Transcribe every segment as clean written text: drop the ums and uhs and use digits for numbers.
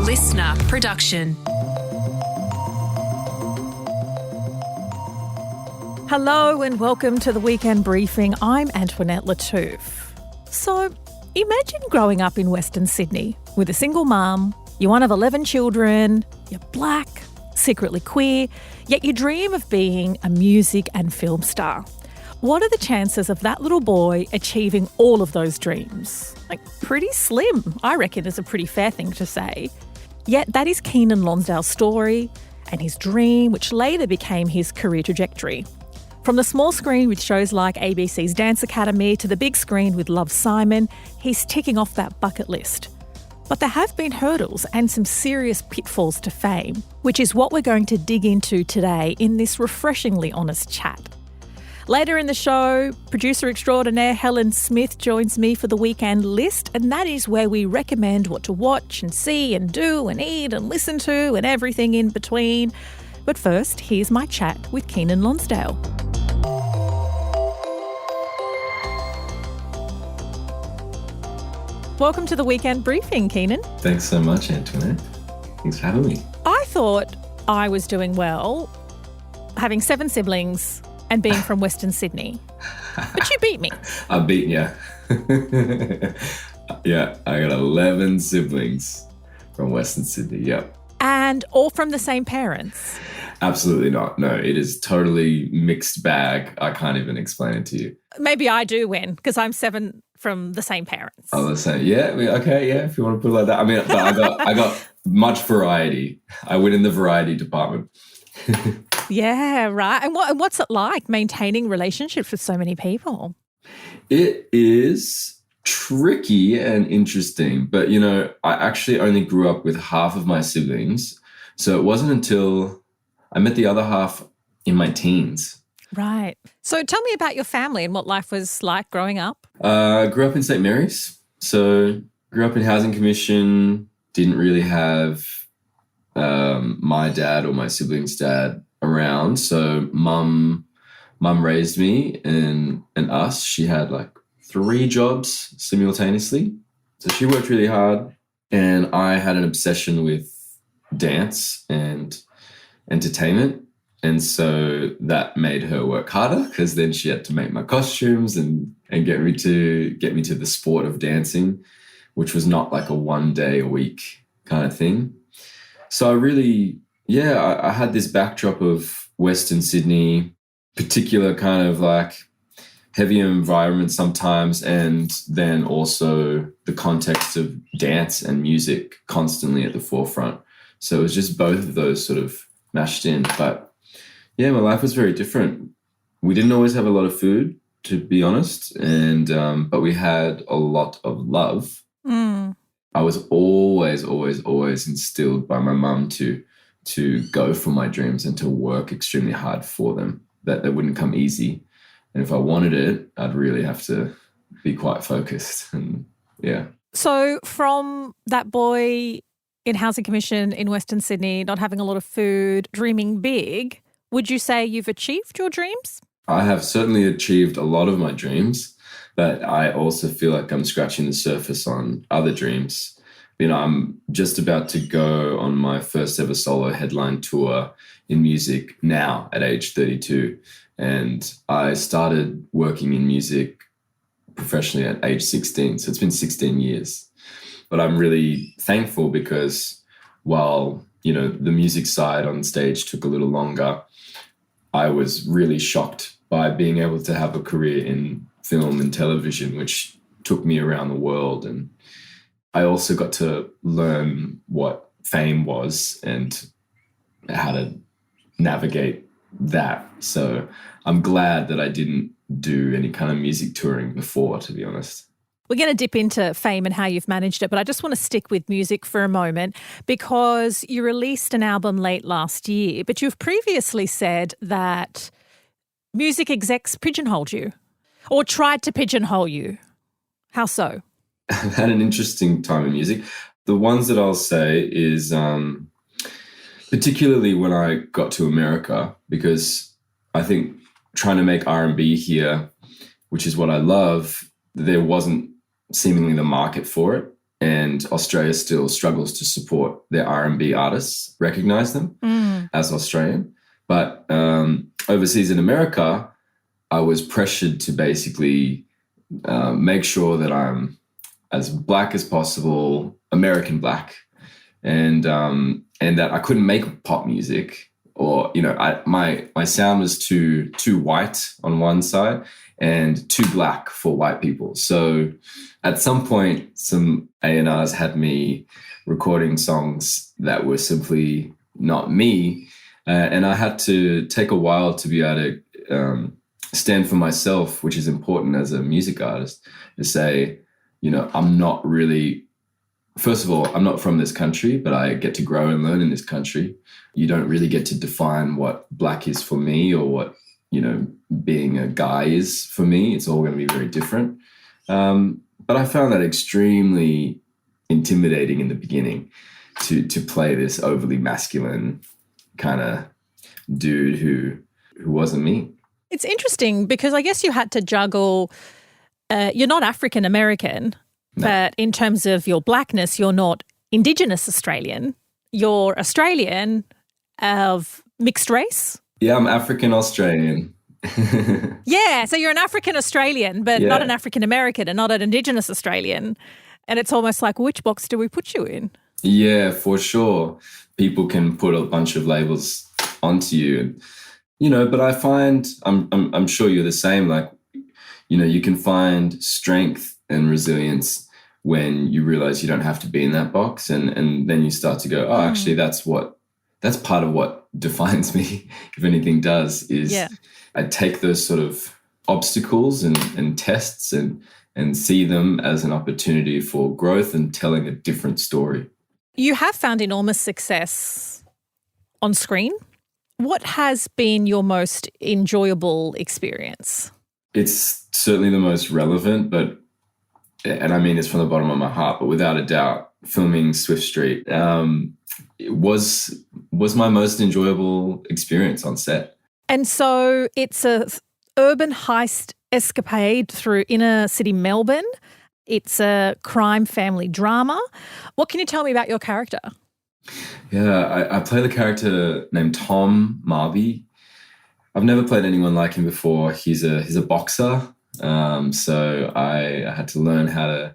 listener production. Hello and welcome to the Weekend Briefing. I'm Antoinette. So, imagine growing up in Western Sydney with a single mum, you're one of 11 children, you're black, secretly queer, yet you dream of being a music and film star. What are the chances of that little boy achieving all of those dreams? Pretty slim, I reckon, is a pretty fair thing to say. Yet that is Keiynan Lonsdale's story and his dream, which later became his career trajectory. From the small screen with shows like ABC's Dance Academy to the big screen with Love, Simon, he's ticking off that bucket list. But there have been hurdles and some serious pitfalls to fame, which is what we're going to dig into today in this refreshingly honest chat. Later in the show, producer extraordinaire Helen Smith joins me for the weekend list, and that is where we recommend what to watch and see and do and eat and listen to and everything in between. But first, here's my chat with Keiynan Lonsdale. Welcome to the Weekend Briefing, Keiynan. Thanks so much, Antoinette. Thanks for having me. I thought I was doing well, having 7 siblings and being from Western Sydney. But you beat me. I've beaten you. Yeah, I got 11 siblings from Western Sydney, yep. And all from the same parents? Absolutely not. No, it is totally mixed bag. I can't even explain it to you. Maybe I do win because I'm 7 from the same parents. I was saying, yeah, okay, yeah, if you want to put it like that. I mean, but I got much variety. I win in the variety department. Yeah, right. And what's it like maintaining relationships with so many people? It is tricky and interesting, but, I actually only grew up with half of my siblings. So it wasn't until I met the other half in my teens. Right. So tell me about your family and what life was like growing up. I grew up in St. Mary's. So grew up in Housing Commission, didn't really have my dad or my siblings' dad around. So mum raised me and us. She had 3 jobs simultaneously. So she worked really hard. And I had an obsession with dance and entertainment. And so that made her work harder because then she had to make my costumes and get me to the sport of dancing, which was not like a 1 day a week kind of thing. So I really, I had this backdrop of Western Sydney, particular kind of heavy environment sometimes, and then also the context of dance and music constantly at the forefront. So it was just both of those sort of mashed in. But yeah, my life was very different. We didn't always have a lot of food, to be honest, and but we had a lot of love. I was always instilled by my mum to go for my dreams and to work extremely hard for them, that they wouldn't come easy. And if I wanted it, I'd really have to be quite focused. And yeah. So from that boy in Housing Commission in Western Sydney, not having a lot of food, dreaming big, would you say you've achieved your dreams? I have certainly achieved a lot of my dreams, but I also feel like I'm scratching the surface on other dreams. I'm just about to go on my first ever solo headline tour in music now at age 32. And I started working in music professionally at age 16. So it's been 16 years. But I'm really thankful because while, the music side on stage took a little longer, I was really shocked by being able to have a career in film and television, which took me around the world. And I also got to learn what fame was and how to navigate that. So I'm glad that I didn't do any kind of music touring before, to be honest. We're going to dip into fame and how you've managed it, but I just want to stick with music for a moment because you released an album late last year, but you've previously said that music execs pigeonholed you or tried to pigeonhole you. How so? I've had an interesting time in music. The ones that I'll say is particularly when I got to America, because I think trying to make R&B here, which is what I love, there wasn't seemingly the market for it. and Australia still struggles to support their R&B artists, recognize them as Australian. But overseas in America, I was pressured to basically make sure that I'm as black as possible, American black, and that I couldn't make pop music, or my sound was too white on one side and too black for white people. So at some point, some A&Rs had me recording songs that were simply not me, and I had to take a while to be able to stand for myself, which is important as a music artist, to say, I'm not really, first of all, I'm not from this country, but I get to grow and learn in this country. You don't really get to define what black is for me, or what, being a guy is for me. It's all going to be very different. But I found that extremely intimidating in the beginning, to play this overly masculine kind of dude who wasn't me. It's interesting because I guess you had to juggle, you're not African American, No. but in terms of your blackness, you're not Indigenous Australian. You're Australian of mixed race. Yeah, I'm African Australian. Yeah, so you're an African Australian, but Yeah. not an African American and not an Indigenous Australian. And it's almost like, which box do we put you in? Yeah, for sure. People can put a bunch of labels onto you, and, but I find, I'm sure you're the same. Like, you can find strength and resilience when you realize you don't have to be in that box, and then you start to go, oh, actually, that's part of what defines me. If anything does, is I take those sort of obstacles and tests and see them as an opportunity for growth and telling a different story. You have found enormous success on screen. What has been your most enjoyable experience? It's certainly the most relevant, and I mean this from the bottom of my heart, but without a doubt, filming Swift Street it was my most enjoyable experience on set. And so it's a urban heist escapade through inner city Melbourne. It's a crime family drama. What can you tell me about your character? Yeah, I play the character named Tom Marby. I've never played anyone like him before. He's a boxer, so I had to learn how to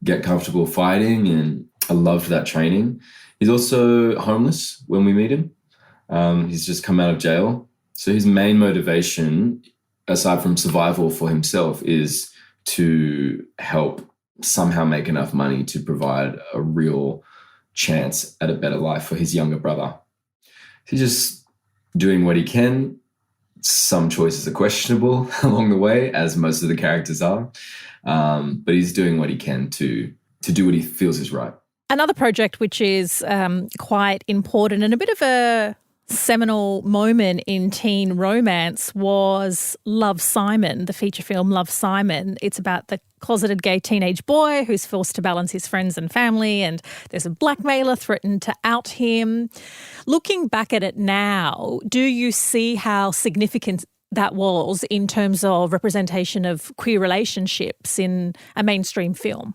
get comfortable fighting, and I loved that training. He's also homeless when we meet him. He's just come out of jail. So his main motivation, aside from survival for himself, is to help somehow make enough money to provide a real chance at a better life for his younger brother. He's just doing what he can. Some choices are questionable along the way, as most of the characters are, but he's doing what he can to do what he feels is right. Another project which is quite important and a bit of a seminal moment in teen romance was Love, Simon, the feature film Love, Simon. It's about the closeted gay teenage boy who's forced to balance his friends and family, and there's a blackmailer threatened to out him. Looking back at it now, do you see how significant that was in terms of representation of queer relationships in a mainstream film?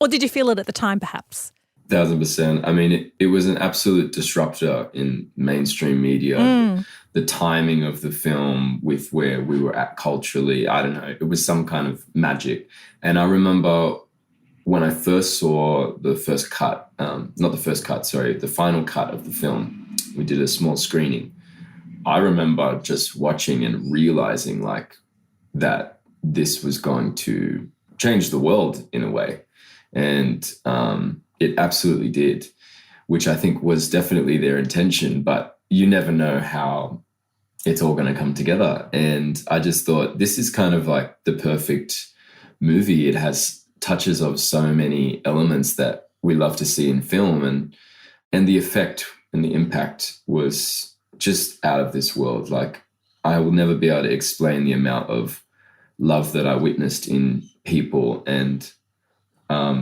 Or did you feel it at the time, perhaps? 1,000%. I mean, it was an absolute disruptor in mainstream media. The timing of the film with where we were at culturally, I don't know, it was some kind of magic. And I remember when I first saw the first cut, the final cut of the film, we did a small screening. I remember just watching and realizing like that this was going to change the world in a way. And it absolutely did, which I think was definitely their intention, but you never know how it's all going to come together. And I just thought this is kind of like the perfect movie. It has touches of so many elements that we love to see in film, and the effect and the impact was just out of this world. Like, I will never be able to explain the amount of love that I witnessed in people and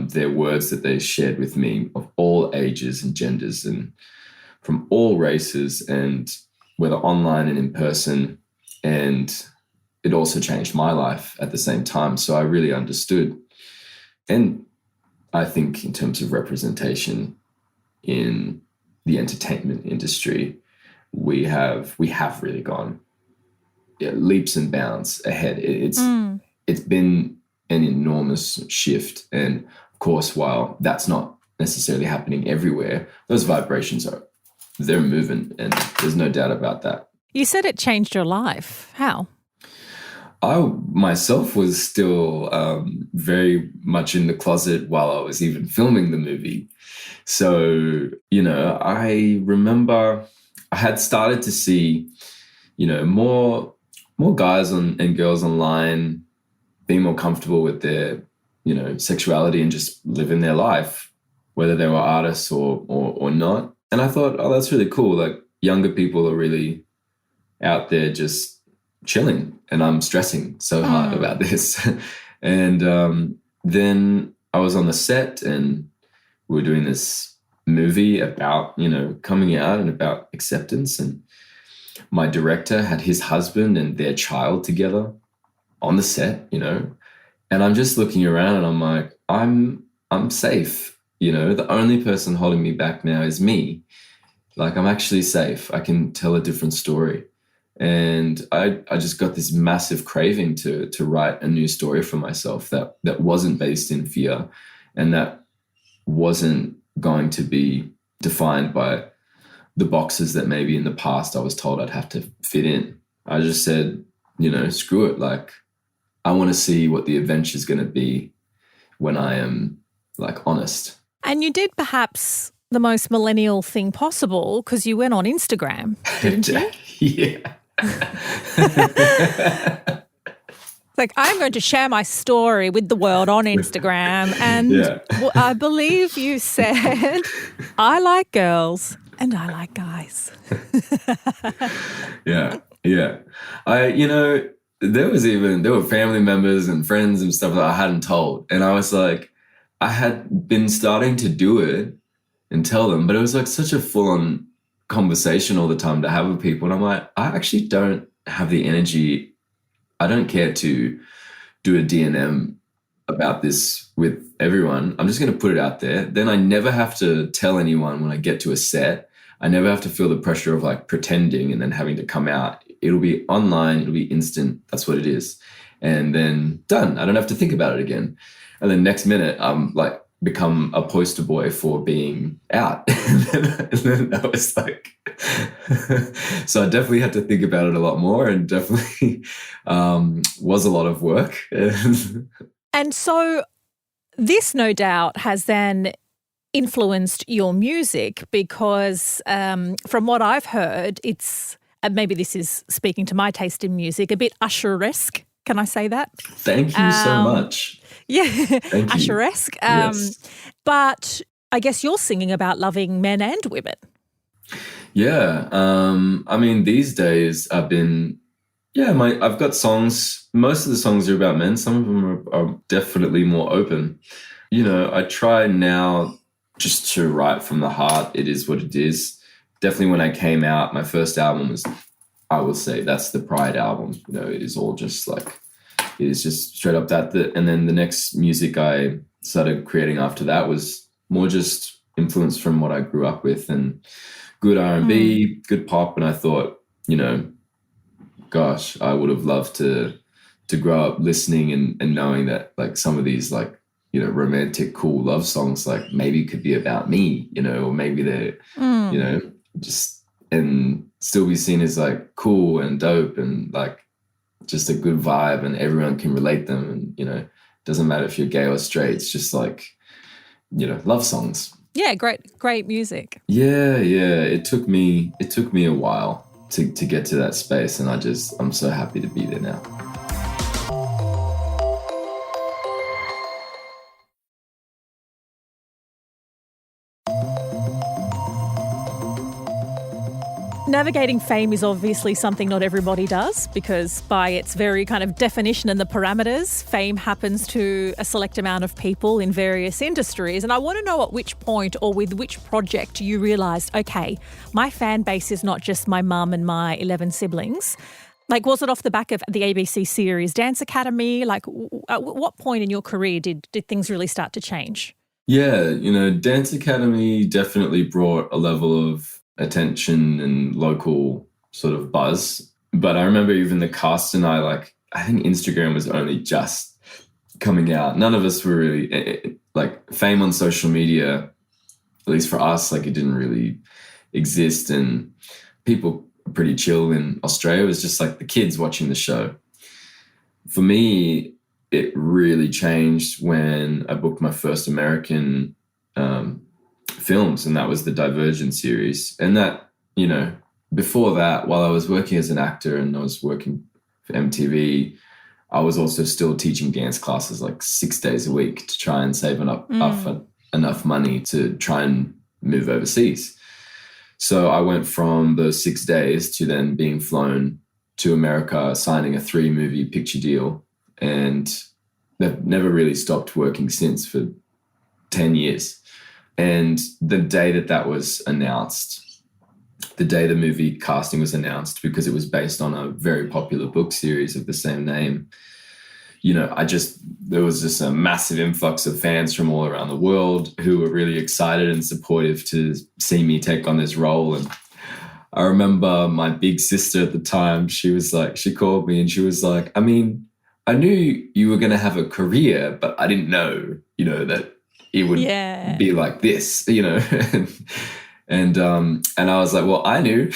their words that they shared with me of all ages and genders and from all races, and whether online and in person. And it also changed my life at the same time. So I really understood. And I think in terms of representation in the entertainment industry, we have really gone leaps and bounds ahead. It's been an enormous shift, and of course, while that's not necessarily happening everywhere, those vibrations they're moving, and there's no doubt about that. You said it changed your life. How? I myself was still very much in the closet while I was even filming the movie. So, I remember I had started to see, more guys and girls online being more comfortable with their, sexuality and just living their life, whether they were artists or not. And I thought, oh, that's really cool. Like, younger people are really out there just chilling, and I'm stressing so hard about this. And then I was on the set, and we were doing this movie about, coming out and about acceptance. And my director had his husband and their child together on the set, and I'm just looking around and I'm like, I'm safe. The only person holding me back now is me. Like, I'm actually safe. I can tell a different story. And I just got this massive craving to write a new story for myself that wasn't based in fear, and that wasn't going to be defined by the boxes that maybe in the past I was told I'd have to fit in. I just said, screw it. Like, I want to see what the adventure's going to be when I am, like, honest. And you did perhaps the most millennial thing possible, because you went on Instagram, didn't you? Yeah. It's like, I'm going to share my story with the world on Instagram. And I believe you said, I like girls and I like guys. Yeah. There were family members and friends and stuff that I hadn't told. And I was like, I had been starting to do it and tell them, but it was like such a full-on conversation all the time to have with people. And I'm like, I actually don't have the energy. I don't care to do a D&M about this with everyone. I'm just going to put it out there. Then I never have to tell anyone when I get to a set. I never have to feel the pressure of, like, pretending and then having to come out. It'll be online. It'll be instant. That's what it is. And then done. I don't have to think about it again. And then next minute, I'm like, become a poster boy for being out. And then I was like, so I definitely had to think about it a lot more, and definitely was a lot of work. And so this, no doubt, has then influenced your music, because from what I've heard, it's, maybe this is speaking to my taste in music, a bit Usher-esque. Can I say that? Thank you so much. Yeah, Usher-esque. Yes. But I guess you're singing about loving men and women. Yeah. I mean, these days I've got songs. Most of the songs are about men. Some of them are definitely more open. I try now just to write from the heart. It is what it is. Definitely when I came out, my first album was, I will say, that's the Pride album. It is all just like, it is just straight up that. And then the next music I started creating after that was more just influence from what I grew up with, and good R&B, good pop. And I thought, gosh, I would have loved to grow up listening and knowing that, like, some of these, like, romantic, cool love songs, like, maybe could be about me, or maybe they're, just, and still be seen as, like, cool and dope and, like, just a good vibe, and everyone can relate them. And, doesn't matter if you're gay or straight. It's just like, love songs. Yeah, great music. Yeah. It took me a while to get to that space, and I'm so happy to be there now. Navigating fame is obviously something not everybody does, because by its very kind of definition and the parameters, fame happens to a select amount of people in various industries. And I want to know at which point or with which project you realised, okay, my fan base is not just my mum and my 11 siblings. Like, was it off the back of the ABC series Dance Academy? Like, at what point in your career did things really start to change? Yeah, Dance Academy definitely brought a level of attention and local sort of buzz. But I remember even the cast and I think Instagram was only just coming out. None of us were really like fame on social media, at least for us, like it didn't really exist. And people were pretty chill in Australia. It was just like the kids watching the show. For me, it really changed when I booked my first American films, and that was the Divergent series. And that, before that, while I was working as an actor and I was working for MTV, I was also still teaching dance classes like 6 days a week to try and save enough money to try and move overseas. So I went from those 6 days to then being flown to America, signing a 3-movie picture deal. And they've never really stopped working since for 10 years. And the day that was announced, the day the movie casting was announced, because it was based on a very popular book series of the same name, there was just a massive influx of fans from all around the world who were really excited and supportive to see me take on this role. And I remember my big sister at the time, she called me and she was like, I mean, I knew you were going to have a career, but I didn't know, that it would be like this, and I was like, well, I knew.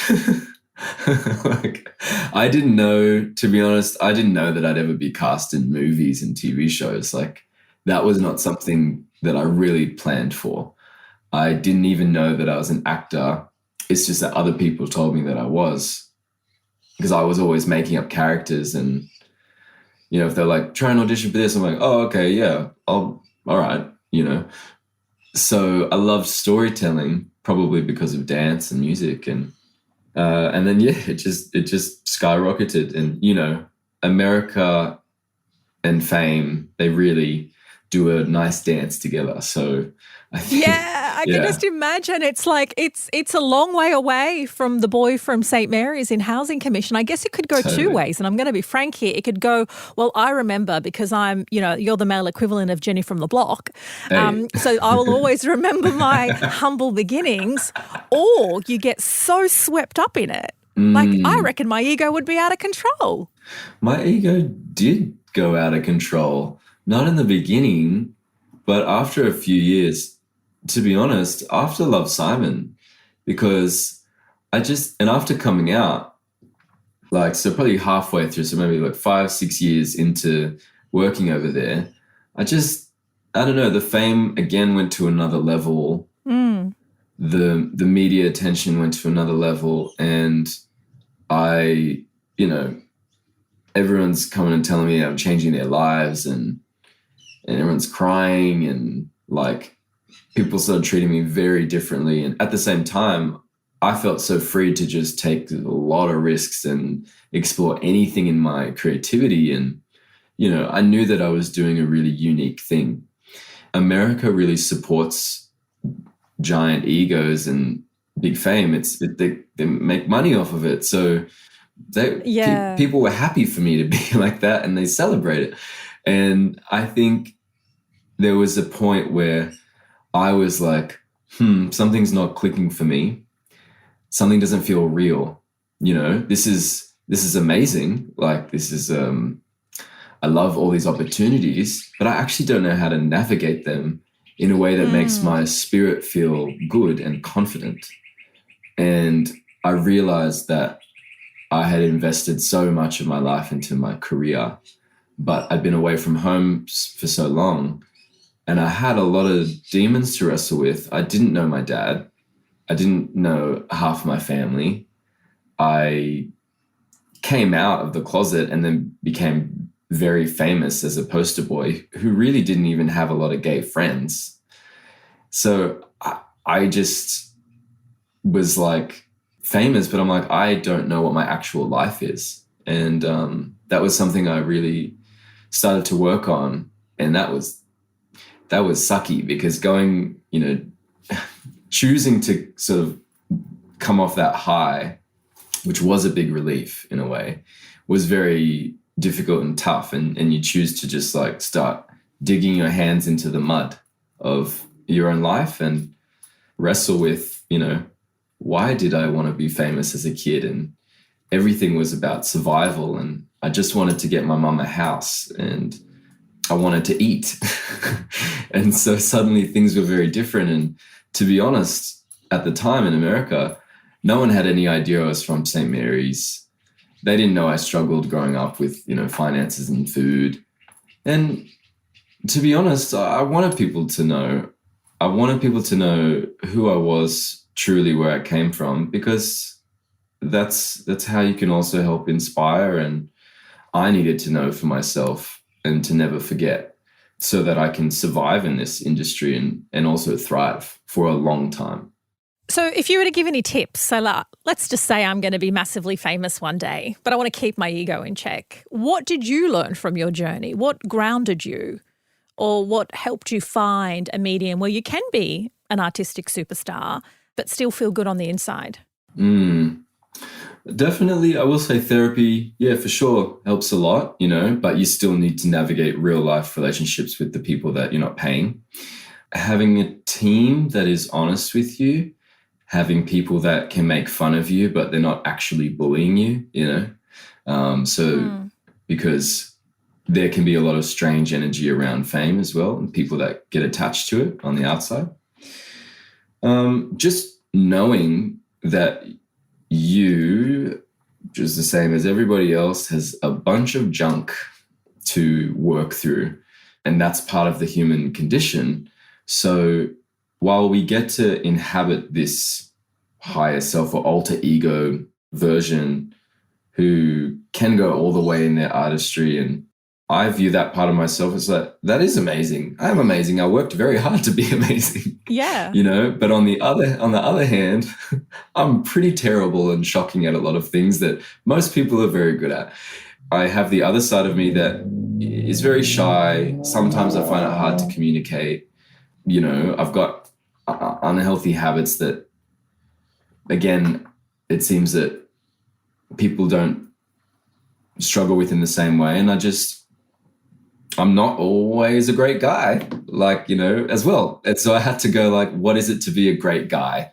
Like, I didn't know, to be honest, I didn't know that I'd ever be cast in movies and TV shows. Like, that was not something that I really planned for. I didn't even know that I was an actor. It's just that other people told me that I was, because I was always making up characters. And, if they're like, try and audition for this, I'm like, oh, okay, yeah, all right, So I loved storytelling, probably because of dance and music. And then, it just skyrocketed. And, America and fame, they really do a nice dance together. So I think, I can just imagine. It's like it's a long way away from the boy from St. Mary's in Housing Commission. I guess it could go two ways, and I'm going to be frank here. It could go, well, I remember because I'm, you're the male equivalent of Jenny from the block. Hey. So I will always remember my humble beginnings, or you get so swept up in it. Like, I reckon my ego would be out of control. My ego did go out of control, not in the beginning, but after a few years. To be honest, after Love, Simon, because and after coming out, so probably halfway through, so maybe 5-6 years into working over there, I don't know, the fame again went to another level. The media attention went to another level, and everyone's coming and telling me I'm changing their lives, and everyone's crying, and people started treating me very differently. And at the same time, I felt so free to just take a lot of risks and explore anything in my creativity. And, I knew that I was doing a really unique thing. America really supports giant egos and big fame. They make money off of it. So people were happy for me to be like that, and they celebrate it. And I think there was a point where I was like, something's not clicking for me. Something doesn't feel real. This is amazing. This is, I love all these opportunities, but I actually don't know how to navigate them in a way that makes my spirit feel good and confident. And I realized that I had invested so much of my life into my career, but I'd been away from home for so long. And I had a lot of demons to wrestle with. I didn't know my dad. I didn't know half my family. I came out of the closet and then became very famous as a poster boy who really didn't even have a lot of gay friends. So I just was famous, but I'm I don't know what my actual life is. And that was something I really started to work on. And that was sucky, because going, choosing to sort of come off that high, which was a big relief in a way, was very difficult and tough. And you choose to just start digging your hands into the mud of your own life and wrestle with, why did I want to be famous as a kid? And everything was about survival. And I just wanted to get my mum a house and I wanted to eat. And so suddenly things were very different. And to be honest, at the time in America, no one had any idea I was from St. Mary's. They didn't know I struggled growing up with, finances and food. And to be honest, I wanted people to know. I wanted people to know who I was truly, where I came from, because that's how you can also help inspire. And I needed to know for myself and to never forget so that I can survive in this industry and also thrive for a long time. So if you were to give any tips, so let's just say I'm going to be massively famous one day, but I want to keep my ego in check. What did you learn from your journey? What grounded you, or what helped you find a medium where you can be an artistic superstar but still feel good on the inside? Definitely, I will say therapy, for sure, helps a lot, but you still need to navigate real life relationships with the people that you're not paying. Having a team that is honest with you, having people that can make fun of you, but they're not actually bullying you, because there can be a lot of strange energy around fame as well, and people that get attached to it on the outside. Just knowing that you, just the same as everybody else, has a bunch of junk to work through, and that's part of the human condition. So while we get to inhabit this higher self or alter ego version who can go all the way in their artistry, and I view that part of myself as that is amazing. I am amazing. I worked very hard to be amazing. Yeah. But on the other hand, I'm pretty terrible and shocking at a lot of things that most people are very good at. I have the other side of me that is very shy. Sometimes I find it hard to communicate. I've got unhealthy habits that, again, it seems that people don't struggle with in the same way. And I'm not always a great guy, as well. And so I had to go what is it to be a great guy?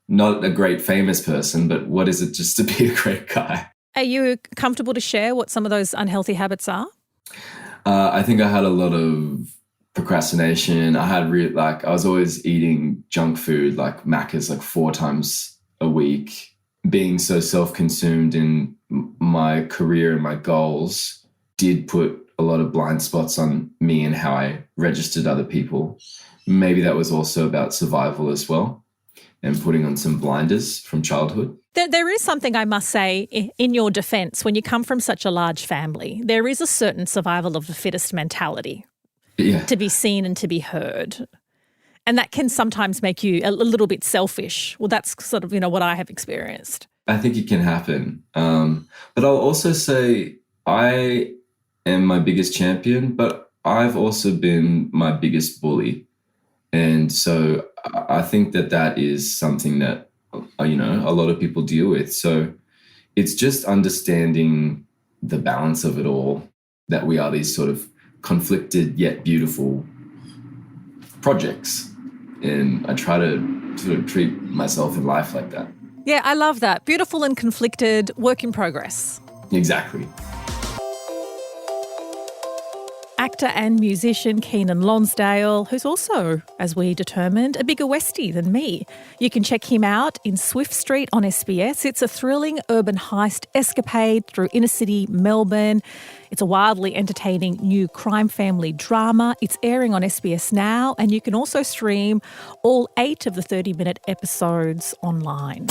Not a great famous person, but what is it just to be a great guy? Are you comfortable to share what some of those unhealthy habits are? I think I had a lot of procrastination. I had I was always eating junk food, like Macca's, 4 times a week. Being so self-consumed in my career and my goals did put a lot of blind spots on me and how I registered other people. Maybe that was also about survival as well and putting on some blinders from childhood. There is something I must say in your defence. When you come from such a large family, there is a certain survival of the fittest mentality to be seen and to be heard. And that can sometimes make you a little bit selfish. Well, that's sort of, what I have experienced. I think it can happen. But I'll also say I am my biggest champion, but I've also been my biggest bully. And so I think that is something that, a lot of people deal with. So it's just understanding the balance of it all, that we are these sort of conflicted yet beautiful projects. And I try to sort of treat myself in life like that. Yeah, I love that. Beautiful and conflicted, work in progress. Exactly. Actor and musician Keiynan Lonsdale, who's also, as we determined, a bigger Westie than me. You can check him out in Swift Street on SBS. It's a thrilling urban heist escapade through inner city Melbourne. It's a wildly entertaining new crime family drama. It's airing on SBS Now, and you can also stream all 8 of the 30-minute episodes online.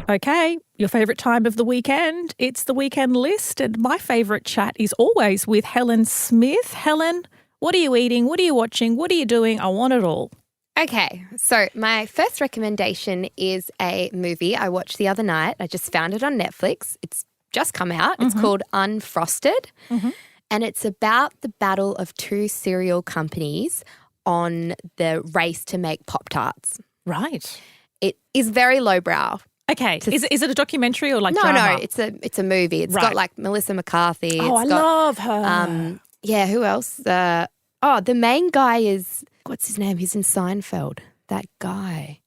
Okay, your favourite time of the weekend. It's the weekend list, and my favourite chat is always with Helen Smith. Helen, what are you eating? What are you watching? What are you doing? I want it all. Okay, so my first recommendation is a movie I watched the other night. I just found it on Netflix. It's just come out. It's called Unfrosted, and it's about the battle of 2 cereal companies on the race to make Pop-Tarts. Right. It is very lowbrow. Okay. Is it a documentary or drama? No, it's a movie. It's got Melissa McCarthy. Oh, I love her. Yeah, who else? Oh, the main guy is, what's his name? He's in Seinfeld. That guy.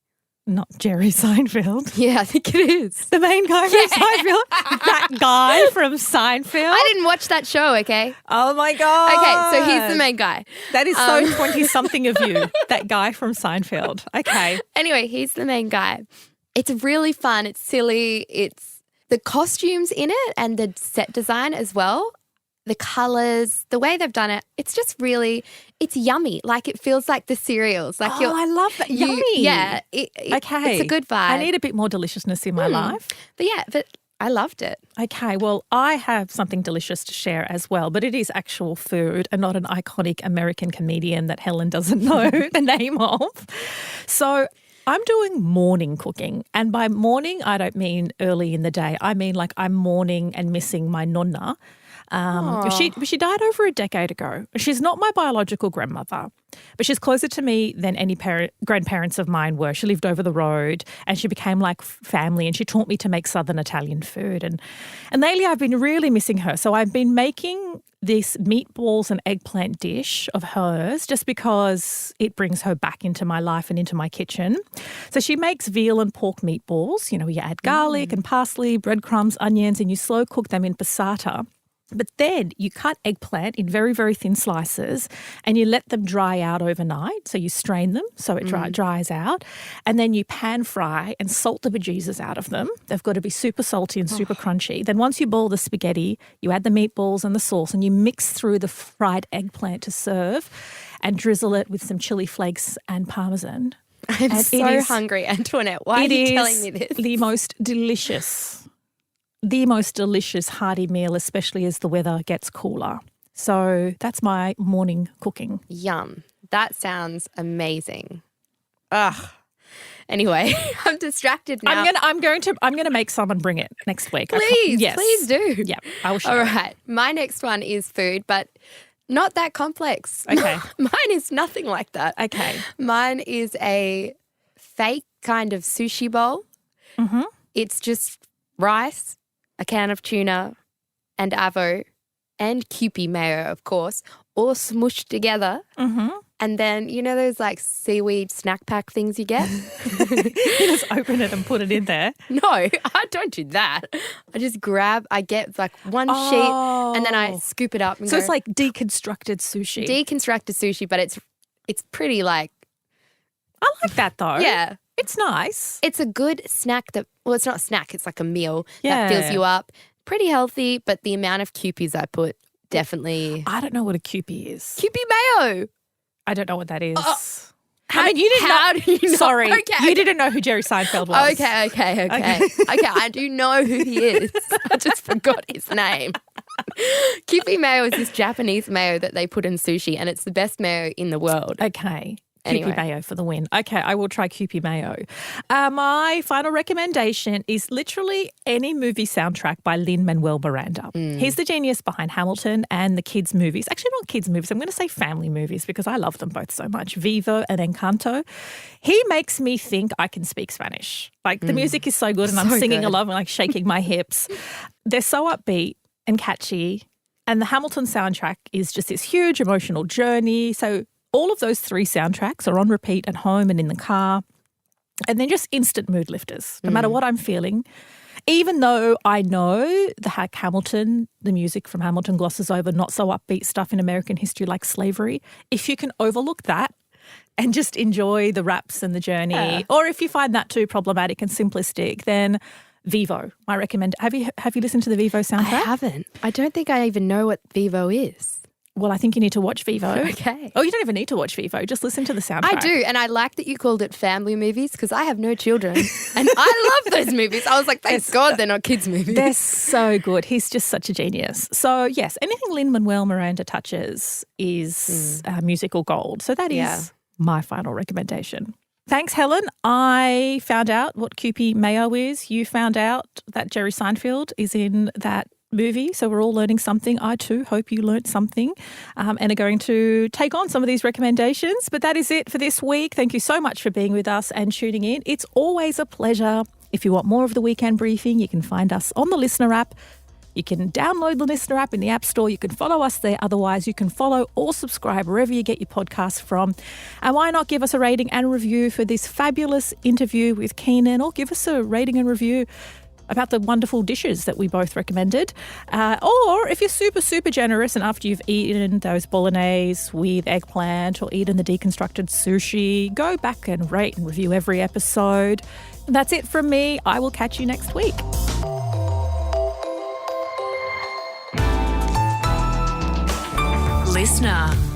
Not Jerry Seinfeld. Yeah, I think it is. The main guy from Seinfeld? That guy from Seinfeld? I didn't watch that show, okay? Oh, my God. Okay, so he's the main guy. That is so 20-something of you, that guy from Seinfeld. Okay. Anyway, he's the main guy. It's really fun. It's silly. It's the costumes in it and the set design as well. The colours, the way they've done it, it's just really, it's yummy. Like it feels like the cereals. Like I love that. Yummy. Yeah. Okay. It's a good vibe. I need a bit more deliciousness in my life. But I loved it. Okay, well, I have something delicious to share as well, but it is actual food and not an iconic American comedian that Helen doesn't know the name of. So I'm doing morning cooking, and by morning I don't mean early in the day. I mean like I'm mourning and missing my Nonna. She died over a decade ago. She's not my biological grandmother, but she's closer to me than any grandparents of mine were. She lived over the road and she became like family, and she taught me to make Southern Italian food. And lately I've been really missing her. So I've been making this meatballs and eggplant dish of hers just because it brings her back into my life and into my kitchen. So she makes veal and pork meatballs. You know, you add garlic and parsley, breadcrumbs, onions, and you slow cook them in passata. But then you cut eggplant in very, very thin slices and you let them dry out overnight. So you strain them so it dries out. And then you pan fry and salt the bejesus out of them. They've got to be super salty and super crunchy. Then once you boil the spaghetti, you add the meatballs and the sauce and you mix through the fried eggplant to serve and drizzle it with some chili flakes and parmesan. I'm so hungry, Antoinette. Why are you telling me this? The most delicious hearty meal, especially as the weather gets cooler. So that's my morning cooking. Yum. That sounds amazing. Ugh. Anyway, I'm distracted now. I'm going to make some and bring it next week. Please, yes. please do. Yeah, I will share. All right. My next one is food, but not that complex. Okay. Mine is nothing like that. Okay. Mine is a fake kind of sushi bowl. Mm-hmm. It's just rice, a can of tuna and avo and Kewpie mayo, of course, all smooshed together. Mm-hmm. And then, you know those like seaweed snack pack things you get? You just open it and put it in there. No, I don't do that. I get like one sheet and then I scoop it up. And so it's like deconstructed sushi. Deconstructed sushi, but it's pretty like. I like that though. Yeah. It's nice. It's a good snack it's not a snack, it's like a meal Yeah. that fills you up. Pretty healthy, but the amount of Kewpies I put definitely. I don't know what a Kewpie is. Kewpie mayo. I don't know what that is. How do you know? Sorry, Okay. you didn't know who Jerry Seinfeld was. Okay. Okay, I do know who he is. I just forgot his name. Kewpie mayo is this Japanese mayo that they put in sushi, and it's the best mayo in the world. Okay. Anyway. Kewpie mayo for the win. Okay, I will try Kewpie mayo. My final recommendation is literally any movie soundtrack by Lin-Manuel Miranda. He's the genius behind Hamilton and the kids' movies. Actually, not kids' movies. I'm going to say family movies because I love them both so much. Vivo and Encanto. He makes me think I can speak Spanish. Like the music is so good and I'm singing along and like shaking my hips. They're so upbeat and catchy. And the Hamilton soundtrack is just this huge emotional journey. So all of those three soundtracks are on repeat at home and in the car. And they're just instant mood lifters, no matter what I'm feeling. Even though I know the music from Hamilton glosses over not so upbeat stuff in American history like slavery, if you can overlook that and just enjoy the raps and the journey, or if you find that too problematic and simplistic, then Vivo, I recommend. Have you listened to the Vivo soundtrack? I haven't. I don't think I even know what Vivo is. Well, I think you need to watch Vivo. Okay. Oh, you don't even need to watch Vivo. Just listen to the soundtrack. I do, and I like that you called it family movies because I have no children, and I love those movies. I was like, thank God they're not kids' movies. They're so good. He's just such a genius. So, yes, anything Lin-Manuel Miranda touches is musical gold. So that is my final recommendation. Thanks, Helen. I found out what Kewpie mayo is. You found out that Jerry Seinfeld is in that movie, so we're all learning something. I too hope you learnt something and are going to take on some of these recommendations. But that is it for this week. Thank you so much for being with us and tuning in. It's always a pleasure. If you want more of the Weekend Briefing, you can find us on the Listener app. You can download the Listener app in the App Store. You can follow us there. Otherwise, you can follow or subscribe wherever you get your podcasts from. And why not give us a rating and review for this fabulous interview with Keiynan, or give us a rating and review about the wonderful dishes that we both recommended. Or if you're super, super generous and after you've eaten those bolognese with eggplant or eaten the deconstructed sushi, go back and rate and review every episode. That's it from me. I will catch you next week. Listener.